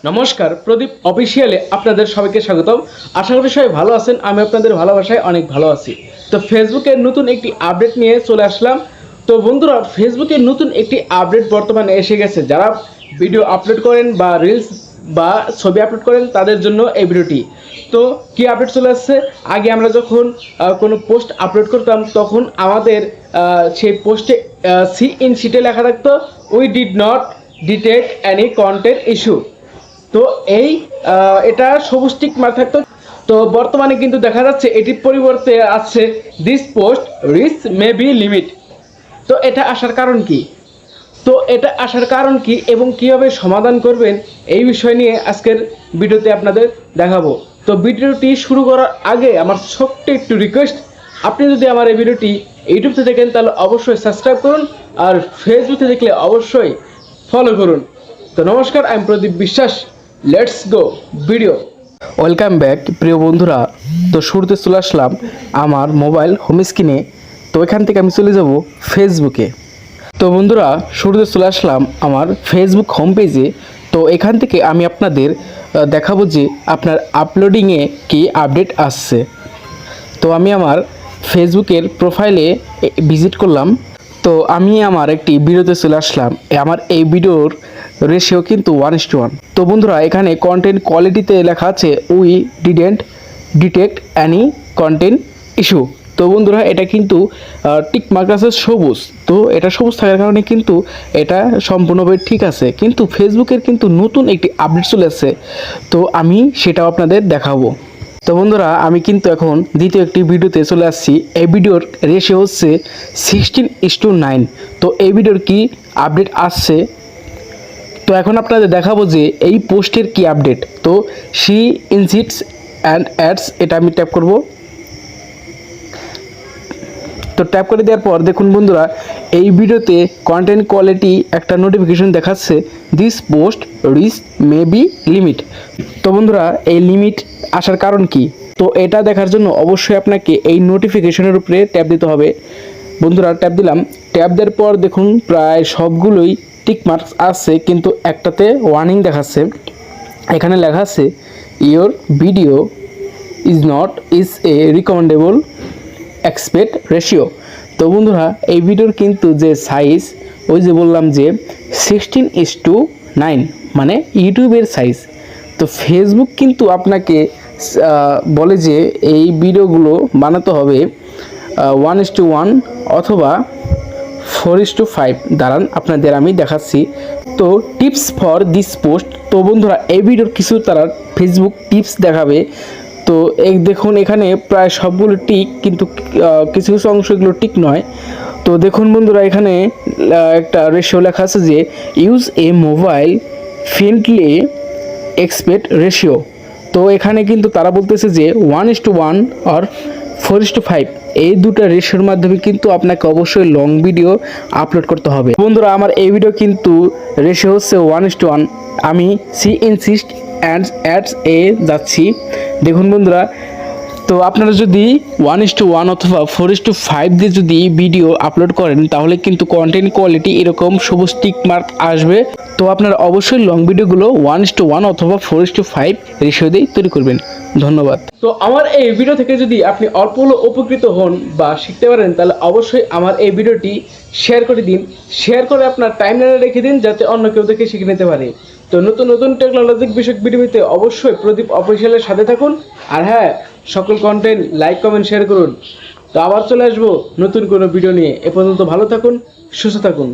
নমস্কার, প্রদীপ অফিসিয়ালে আপনাদের সবাইকে স্বাগতম। আশা করি সবাই ভালো আছেন। আমি আপনাদের ভালোবাসায় অনেক ভালো আছি। তো ফেসবুকের নতুন একটি আপডেট নিয়ে চলে আসলাম। তো বন্ধুরা, ফেসবুকের নতুন একটি আপডেট বর্তমানে এসে গেছে। যারা ভিডিও আপলোড করেন বা রিলস বা ছবি আপলোড করেন তাদের জন্য এই ভিডিওটি। তো কি আপডেট চলে আসছে, আগে আমরা যখন কোনো পোস্ট আপলোড করতাম তখন আমাদের সেই পোস্টে সি ইন শিটে লেখা থাকতো, we did not detect any content issue. তো এটা সবুজ টিক মার্ক থাকতো। তো বর্তমানে কিন্তু দেখা যাচ্ছে এটির পরিবর্তে আসছে this post rich may be limit. তো এটা আসার কারণ কি, এবং কীভাবে সমাধান করবেন এই বিষয় নিয়ে আজকের ভিডিওতে আপনাদের দেখাবো। তো ভিডিওটি শুরু করার আগে আমার ছোট্ট একটু রিকোয়েস্ট, আপনি যদি আমার এই ভিডিওটি ইউটিউবতে দেখেন তাহলে অবশ্যই সাবস্ক্রাইব করুন, আর ফেসবুকে দেখলে অবশ্যই ফলো করুন। তো নমস্কার, আমি প্রদীপ বিশ্বাস। Let's go video. Welcome back প্রিয় বন্ধুরা। তো শুরুতে চলে আসলাম আমার মোবাইল হোম স্ক্রিনে। তো এখান থেকে আমি চলে যাব ফেসবুকে। তো বন্ধুরা, শুরুতে চলে আসলাম আমার ফেসবুক হোম পেজে। তো এখান থেকে আমি আপনাদের দেখাবো যে আপনার আপলোডিংয়ে কি আপডেট আসছে। তো আমি আমার ফেসবুকের প্রোফাইলে ভিজিট করলাম। তো আমি আমার একটি ভিডিওতে চলে আসলাম। আমার এই ভিডিওর রেশিও কিন্তু 1:1। তো বন্ধুরা, এখানে কন্টেন্ট কোয়ালিটিতে লেখা আছে we didn't detect any content issue. তো বন্ধুরা, এটা কিন্তু টিক মার্ক আছে সবুজ। তো এটা সবুজ থাকার কারণে কিন্তু এটা সম্পূর্ণভাবে ঠিক আছে। কিন্তু ফেসবুকের কিন্তু নতুন একটি আপডেট চলে আসছে। তো আমি সেটাও আপনাদের দেখাবো। তো বন্ধুরা, আমি কিন্তু এখন দ্বিতীয় একটি ভিডিওতে চলে আসছি। এই ভিডিওর রেশিও হচ্ছে 16:9। তো এই ভিডিওর কি আপডেট আসছে, তো এখন আপনাদের দেখাবো যে এই পোস্টের কি আপডেট। তো সি ইনসিটস অ্যান্ড অ্যাডস, এটা আমি ট্যাপ করব। তো ট্যাপ করে দেওয়ার পর দেখুন বন্ধুরা, এই ভিডিওতে কন্টেন্ট কোয়ালিটি একটা নোটিফিকেশন দেখাচ্ছে this post rich may be limit. তো বন্ধুরা, এই লিমিট আসার কারণ কি, তো এটা দেখার জন্য অবশ্যই আপনাকে এই নোটিফিকেশনের উপরে ট্যাপ দিতে হবে। বন্ধুরা, ট্যাপ দিলাম। ট্যাপ দেওয়ার পর দেখুন প্রায় সবগুলোই টিক মার্কস আছে, কিন্তু একটাতে ওয়ার্নিং দেখাচ্ছে। এখানে লেখা আছে your video is a recommendable expect ratio. তো বন্ধুরা, এই ভিডিওর কিন্তু যে সাইজ, ওই যে বললাম যে 16:9 মানে ইউটিউবের সাইজ। তো ফেসবুক কিন্তু আপনাকে বলে যে এই ভিডিওগুলো বানাতে হবে 1:1 অথবা 4:5। দাঁড়ান, আপনাদের আমি দেখাচ্ছি। তো টিপস ফর দিস পোস্ট। তো বন্ধুরা, এই ভিডিওর কিছু তারা ফেসবুক টিপস দেখাবে। তো দেখুন এখানে প্রায় সবগুলো টিক, কিন্তু কিছু কিছু অংশ এগুলো টিক নয়। তো দেখুন বন্ধুরা, এখানে একটা রেশিও লেখা আছে যে use a mobile friendly expect ratio. তো এখানে কিন্তু তারা বলতেছে যে 1:1 আর 4:5 এই দুটো রেশিওর মাধ্যমে কিন্তু আপনাকে অবশ্যই লং ভিডিও আপলোড করতে হবে। বন্ধুরা, আমার এই ভিডিও কিন্তু রেশিও হচ্ছে 1:1। আমি সি ইনসিস্ট অ্যান্ড অ্যাডস এ যাচ্ছি। দেখুন বন্ধুরা, তো আপনারা যদি 1:1 অথবা 4:5 দিয়ে যদি ভিডিও আপলোড করেন তাহলে কিন্তু কন্টেন্ট কোয়ালিটি এরকম সবুজ টিক মার্ক আসবে। তো আপনারা অবশ্যই লং ভিডিওগুলো 1:1 অথবা 4:5 রেশিও দিয়ে তৈরি করবেন। ধন্যবাদ। তো আমার এই ভিডিও থেকে যদি আপনি অল্প হলেও উপকৃত হন বা শিখতে পারেন তাহলে অবশ্যই আমার এই ভিডিওটি শেয়ার করে দিন। শেয়ার করে আপনার টাইমলাইনে রেখে দিন যাতে অন্য কেউ দেখে শিখে নিতে পারে। তো নতুন নতুন টেকনোলজিক বিষয়ক ভিডিওতে অবশ্যই প্রদীপ অফিসিয়ালের সাথে থাকুন। আর হ্যাঁ, সকল কন্টেন্ট লাইক কমেন্ট শেয়ার করুন। তো আবার চলে আসবো নতুন কোনো ভিডিও নিয়ে। এ পর্যন্ত ভালো থাকুন, সুস্থ থাকুন।